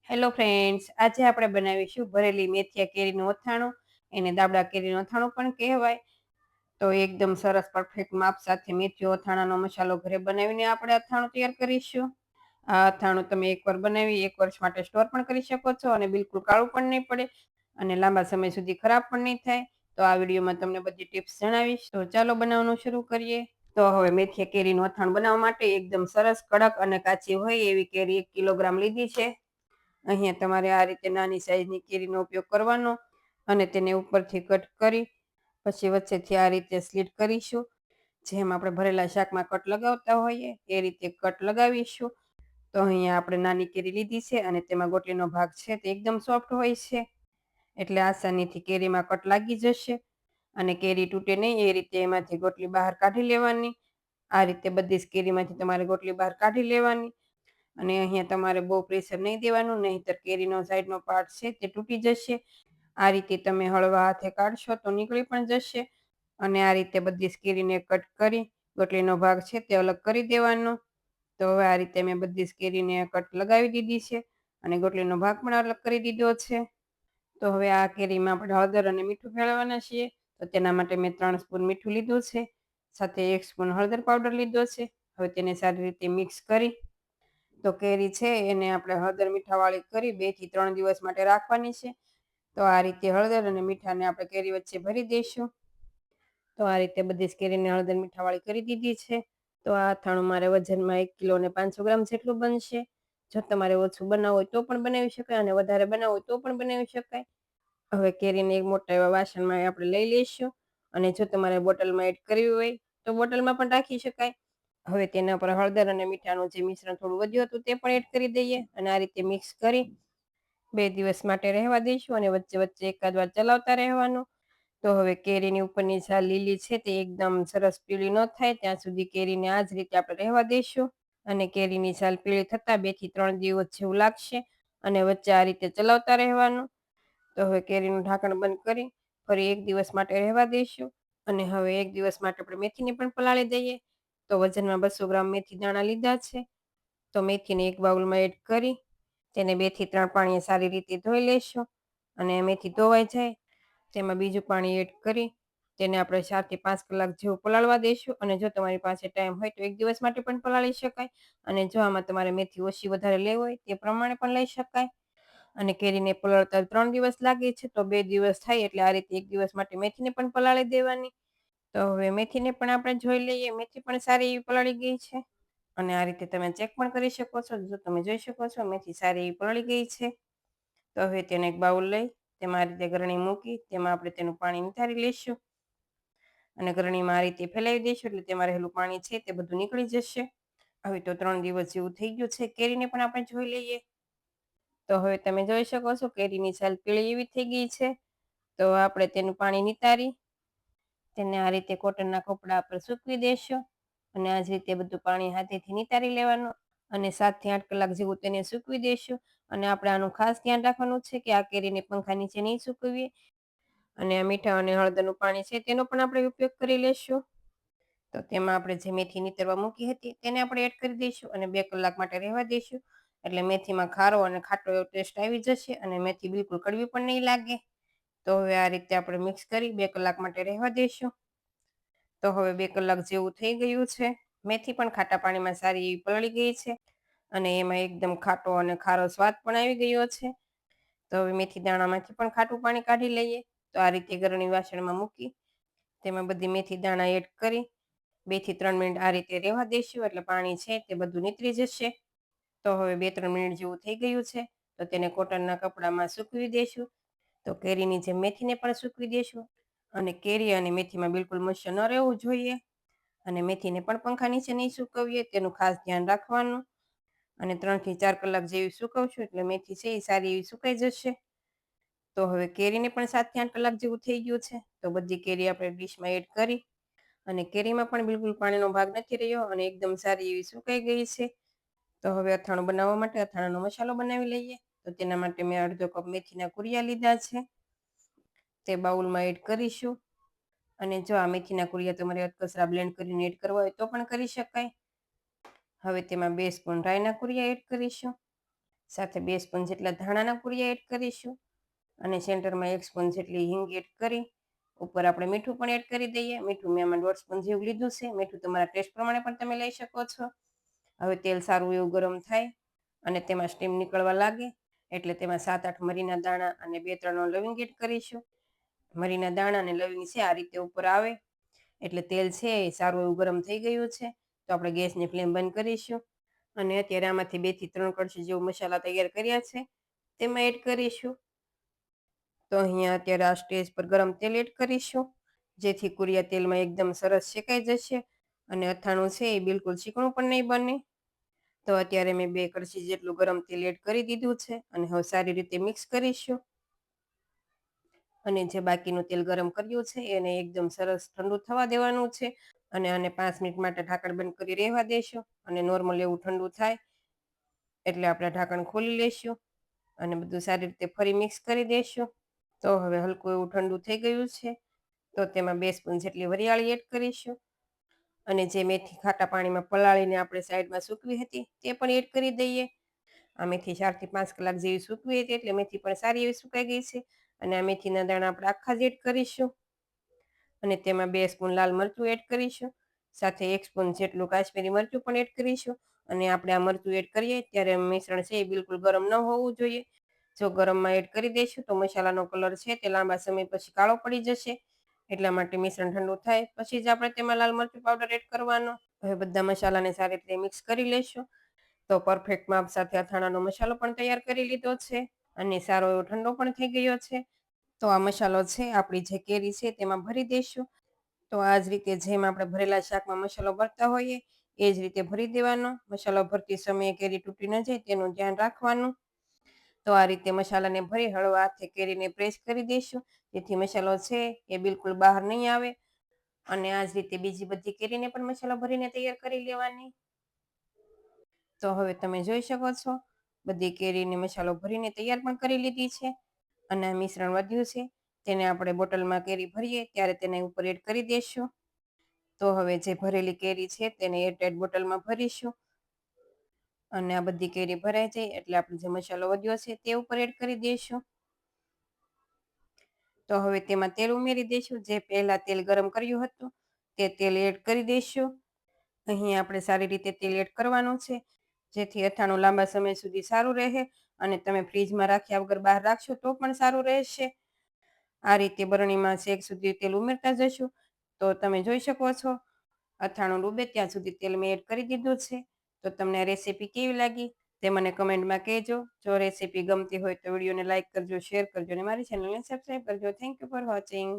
Hello friends, આજે આપણે બનાવીશું ભરેલી મેથીયા કેરીનું અથાણું. એને દાબડા કેરીનું અથાણું પણ કહેવાય. તો એકદમ સરસ પરફેક્ટ માપ સાથે મેથીયો અથાણાનો મસાલો ઘરે બનાવીને આપણે અથાણું તૈયાર કરીશું. આ અથાણું તમે એકવાર બનાવી 1 વર્ષ માટે સ્ટોર પણ કરી શકો છો અને બિલકુલ કાળું પણ નહીં પડે અને લાંબા સમય સુધી ખરાબ પણ નહીં થાય. તો આ વિડીયોમાં તમને બધી ટિપ્સ જણાવીશ. તો ચાલો બનાવવાનું શરૂ કરીએ. તો હવે મેથીયા કેરીનું અથાણું બનાવવા માટે એકદમ સરસ કડક અને કાચી હોય એવી કેરી 1 કિલોગ્રામ લીધી છે. અહીંયા તમારે આ રીતે નાની સાઈઝની કેરીનો ઉપયોગ કરવાનો અને તેને ઉપરથી કટ કરી પછી વચ્ચેથી આ રીતે સ્લીટ કરીશું. જેમ આપણે ભરેલા શાકમાં કટ લગાવતા હોઈએ એ રીતે કટ લગાવીશું. તો અહીંયા આપણે નાની કેરી લીધી છે અને તેમાં ગોટલીનો ભાગ છે તે એકદમ સોફ્ટ હોય છે, એટલે આસાનીથી કેરીમાં કટ લાગી જશે અને કેરી તૂટે નહીં એ રીતે એમાંથી ગોટલી બહાર કાઢી લેવાની. આ રીતે બધી જ કેરીમાંથી તમારે ગોટલી બહાર કાઢી લેવાની અને અહીંયા તમારે બહુ પ્રેશર નહીં દેવાનું, નહીંતર કેરીનો સાઈડનો પાર્ટ છે તે તૂટી જશે. આ રીતે તમે હળવા હાથે કાઢશો તો નીકળી પણ જશે. અને આ રીતે બધી જ કેરીને કટ કરી ગોટલીનો ભાગ છે તે અલગ કરી દેવાનો. તો હવે આ રીતે મેં બધી જ કેરીને કટ લગાવી દીધી છે અને ગોટલીનો ભાગ પણ અલગ કરી દીધો છે. તો હવે આ કેરીમાં આપણે હળદર અને મીઠું ભેળવવાના છીએ. તો તેના માટે મેં 3 સ્પૂન મીઠું લીધું છે, સાથે 1 સ્પૂન હળદર પાવડર લીધો છે. હવે તેને સારી રીતે મિક્સ કરી તો કેરી છે એને આપણે હળદર મીઠાવાળી કરી 2 થી 3 દિવસ માટે રાખવાની છે. તો આ રીતે હળદર અને મીઠાને આપણે કેરી વચ્ચે ભરી દઈશું. તો આ રીતે બધી જ કેરીને હળદર મીઠાવાળી કરી દીધી છે. તો આ અથાણું મારે વજનમાં 1 કિલો અને 500 ગ્રામ જેટલું બનશે. જો તમારે ઓછું બનાવવું હોય તો પણ બનાવી શકાય અને વધારે બનાવવું હોય તો પણ બનાવી શકાય. હવે કેરીને એક મોટા એવા વાસણમાં આપણે લઈ લઈશું અને જો તમારે બોટલમાં એડ કરવી હોય તો બોટલમાં પણ રાખી શકાય. હવે તેના પર હળદર અને મીઠાનું જે મિશ્રણ થોડું વધ્યું હતું તે પણ એડ કરી દઈએ અને આ રીતે મિક્સ કરી 2 દિવસ માટે રહેવા દઈશું અને વચ્ચે વચ્ચે એકાદ વાર ચલાવતા રહેવાનું. તો હવે કેરીની ઉપરની છાલ લીલી છે તે એકદમ સરસ પીળી ન થાય ત્યાં સુધી કેરીને આ જ રીતે આપણે રહેવા દઈશું અને કેરીની છાલ પીળી થતાં 2 થી 3 દિવસ જેવું લાગશે અને વચ્ચે આ રીતે ચલાવતા રહેવાનું. તો હવે કેરીનું ઢાંકણ બંધ કરી ફરી 1 દિવસ માટે રહેવા દઈશું અને હવે 1 દિવસ માટે આપણે મેથીને પણ પલાળી દઈએ. તો વજનમાં 200 ગ્રામ મેથી દાણા લીધા છે. તો મેથીને એક બાઉલમાં એડ કરી તેને 2 થી 3 પાણીએ સારી રીતે ધોઈ લેશું અને મેથી ધોવાઈ જાય તેમાં બીજું પાણી એડ કરી તેને આપણે 4 થી 5 કલાક જેવું પલાળવા દઈશું અને જો તમારી પાસે ટાઈમ હોય તો 1 દિવસ માટે પણ પલાળી શકાય અને જો આમાં તમારે મેથી ઓછી વધારે લેવી હોય તે પ્રમાણે પણ લઈ શકાય. અને કેરીને પલાળતા 3 દિવસ લાગે છે તો 2 દિવસ થાય એટલે આ રીતે 1 દિવસ માટે મેથીને પણ પલાળી દેવાની. તો હવે મેથીને પણ આપણે જોઈ લઈએ. મેથી પણ સારી એવી પલાળી ગઈ છે અને આ રીતે તમે ચેક પણ કરી શકો છો. જો તમે જોઈ શકો છો મેથી સારી એવી પલળી ગઈ છે. તો હવે તેને એક બાઉલ લઈ તેમાં આ રીતે ગરણી મૂકી તેમાં આપણે તેનું પાણી નિતારી લઈશું અને ગરણીમાં આ રીતે ફેલાવી દઈશું એટલે તેમાં રહેલું પાણી છે તે બધું નીકળી જશે. હવે તો 3 દિવસ જેવું થઈ ગયું છે. કેરીને પણ આપણે જોઈ લઈએ. તો હવે તમે જોઈ શકો છો કેરીની છાલ પીળી એવી થઈ ગઈ છે. તો આપણે તેનું પાણી નિતારી તેને આ રીતે કોટનના કપડા પર સૂકવી દેશું અને આ જ રીતે બધું પાણી હાથેથી નિતારી લેવાનું અને 7 થી 8 કલાક જેવું તેને સૂકવી દેશું અને આપણે આનું ખાસ ધ્યાન રાખવાનું છે કે આ કેરીને પંખા નીચે નહીં સૂકવીએ અને આ મીઠા અને હળદરનું પાણી છે તેનો પણ આપણે ઉપયોગ કરી લેશું. તો તેમાં આપણે જે મેથી નીતરવા મૂકી હતી તેને આપણે એડ કરી દઈશું અને 2 કલાક માટે રહેવા દઈશું એટલે મેથીમાં ખારો અને ખાટો એવો ટેસ્ટ આવી જશે અને મેથી બિલકુલ કડવી પણ નહીં લાગે. તો હવે આ રીતે આપણે મિક્સ કરી 2 કલાક માટે રહેવા દઈશું. તો હવે 2 કલાક જેવું થઈ ગયું છે. મેથી પણ ખાટા પાણીમાં સારી એવી પલળી ગઈ છે અને એમાં એકદમ ખાટો અને ખારો સ્વાદ પણ આવી ગયો છે. તો હવે મેથી દાણામાંથી પણ ખાટું પાણી કાઢી લઈએ. તો આ રીતે ગરણી વાસણમાં મૂકી તેમાં બધી મેથી દાણા એડ કરી 2 થી 3 મિનિટ આ રીતે રહેવા દઈશું એટલે પાણી છે તે બધું નીતરી જશે. તો હવે 2-3 મિનિટ જેવું થઈ ગયું છે. તો તેને કોટનના કપડામાં સૂકવી દઈશું. તો કેરીની જેમ મેથીને પણ સૂકવી દઈશું અને કેરી અને મેથીમાં બિલકુલ મોઇસ્ચર ન રહેવું જોઈએ અને મેથીને પણ પંખા નીચે નહીં સૂકવીએ તેનું ખાસ ધ્યાન રાખવાનું અને 3 થી 4 કલાક જેવી સૂકવશું એટલે મેથી છે એ સારી એવી સુકાઈ જશે. તો હવે કેરીને પણ 7 થી 8 કલાક જેવું થઈ ગયું છે. તો બધી કેરી આપણે ડીશમાં એડ કરી અને કેરીમાં પણ બિલકુલ પાણીનો ભાગ નથી રહ્યો અને એકદમ સારી એવી સુકાઈ ગઈ છે. તો હવે અથાણું બનાવવા માટે અથાણાનો મસાલો બનાવી લઈએ. તો તેના માટે મેં અડધો કપ મેથીના કુરિયા લીધા છે. તે બાઉલમાં એડ કરીશું અને જો આ મેથીના કુરિયા તમારે અધકચરા બ્લેન્ડ કરીને એડ કરવા હોય તો પણ કરી શકાય. હવે તેમાં 2 સ્પૂન રાઈના કુરિયા એડ કરીશું સાથે 2 સ્પૂન જેટલા ધાણાના કુરિયા એડ કરીશું અને સેન્ટરમાં 1 સ્પૂન જેટલી હિંગ એડ કરી ઉપર આપણે મીઠું પણ એડ કરી દઈએ. મીઠું મેં આમાં 1.5 સ્પૂન જેવું લીધું છે. મીઠું તમારા ટેસ્ટ પ્રમાણે પણ તમે લઈ શકો છો. હવે તેલ સારું એવું ગરમ થાય અને તેમાં સ્ટીમ નીકળવા લાગે એટલે તેમાં 7-8 મરીના દાણા અને 2-3 લવિંગ એડ કરીશું. મરીના દાણા અને લવિંગ છે આ રીતે ઉપર આવે એટલે તેલ છે એ સારું એવું ગરમ થઈ ગયું છે. તો આપણે ગેસની ફ્લેમ બંધ કરીશું અને અત્યારે આમાંથી 2 થી 3 કળશી જેવું મસાલા તૈયાર કર્યા છે તેમાં એડ કરીશું. તો અહીંયા અત્યારે આ સ્ટેજ પર ગરમ તેલ એડ કરીશું જેથી કુરિયા તેલમાં એકદમ સરસ શેકાઈ જશે અને અથાણું છે એ બિલકુલ ચીકણું પણ નહીં બને. તો અત્યારે મેં 2 કળશી જેટલું ગરમ તેલ એડ કરી દીધું છે અને હવે સારી રીતે મિક્સ કરીશું અને જે બાકીનું તેલ ગરમ કર્યું છે એને એકદમ સરસ ઠંડુ થવા દેવાનું છે અને આને 5 મિનિટ માટે ઢાંકણ બંધ કરી રહેવા દેશું અને નોર્મલ એવું ઠંડુ થાય એટલે આપણે ઢાંકણ ખોલી લેશું અને બધું સારી રીતે ફરી મિક્સ કરી દેશું. તો હવે હલકું એવું ઠંડુ થઈ ગયું છે તો તેમાં 2 સ્પૂન જેટલી વરિયાળી એડ કરીશું અને જે મેથી ખાટા પાણીમાં પલાળીને આપણે સાઈડમાં સૂકવી હતી તે પણ એડ કરી દઈએ. આ મેથી 4 થી 5 કલાક જેવી સૂકવી હતી એટલે મેથી પણ સારી એવી સુકાઈ ગઈ છે અને આ મેથીના દાણા આપણે આખા જ એડ કરીશું અને તેમાં 2 સ્પૂન લાલ મરચું એડ કરીશું સાથે 1 સ્પૂન જેટલું કાશ્મીરી મરચું પણ એડ કરીશું અને આપણે આ મરચું એડ કરીએ ત્યારે મિશ્રણ છે એ બિલકુલ ગરમ ન હોવું જોઈએ. જો ગરમમાં એડ કરી દઈશું તો મસાલાનો કલર છે તે લાંબા સમય પછી કાળો પડી જશે એટલા માટે મિશ્રણ ઠંડુ થાય પછી જ આપણે તેમાં લાલ મરચું પાવડર એડ કરવાનો. હવે બધા મસાલાને સારી રીતે મિક્સ કરી લેશું. તો પરફેક્ટ માપ સાથે અથાણાનો મસાલો પણ તૈયાર કરી લીધો છે અને સારો એવો ઠંડો પણ થઈ ગયો છે. તો આ મસાલો છે આપણી જે કેરી છે તેમાં ભરી દઈશું. તો આ જ રીતે જેમ આપણે ભરેલા શાકમાં મસાલો ભરતા હોઈએ એ જ રીતે ભરી દેવાનો. મસાલો ભરતી સમયે કેરી તૂટી ન જાય તેનું ધ્યાન રાખવાનું. તો આ રીતે મસાલાને ભરી હળવા હાથે કેરીને પ્રેસ કરી દઈશું જેથી મસાલો છે એ બિલકુલ બહાર નહીં આવે અને આ જ રીતે બીજી બધી કેરીને પણ મસાલો ભરીને તૈયાર કરી લેવાની. તો હવે તમે જોઈ શકો છો બધી કેરીને મસાલો ભરીને તૈયાર પણ કરી લીધી છે અને આ મિશ્રણ વધ્યું છે તેને આપણે બોટલમાં કેરી ભરીએ ત્યારે તેને ઉપર એડ કરી દઈશું. તો હવે જે ભરેલી કેરી છે તેને એરટાઈટ બોટલમાં ભરીશું અને આ બધી કેરી ભરાઈ જાય એટલે આપણે જે મસાલો વધ્યો છે તે ઉપર એડ કરી દઈશું. તો હવે તેમાં તેલ ઉમેરી દઈશું. જે પહેલા તેલ ગરમ કર્યું હતું તે તેલ એડ કરી દઈશું. અહીં આપણે સારી રીતે તેલ એડ કરવાનું છે જેથી અથાણું લાંબા સમય સુધી સારું રહે અને તમે ફ્રીજમાં રાખ્યા વગર બહાર રાખશો તો પણ સારું રહેશે. આ રીતે બરણીમાં શેક સુધી તેલ ઉમેરતા જશું તો તમે જોઈ શકો છો અથાણું ડૂબે ત્યાં સુધી તેલ મેં એડ કરી દીધું છે. તો તમને આ રેસીપી કેવી લાગી તે મને કમેન્ટમાં કહેજો. જો રેસીપી ગમતી હોય તો વિડીયોને લાઇક કરજો, શેર કરજો અને મારી ચેનલને સબસ્ક્રાઈબ કરજો. Thank you for watching.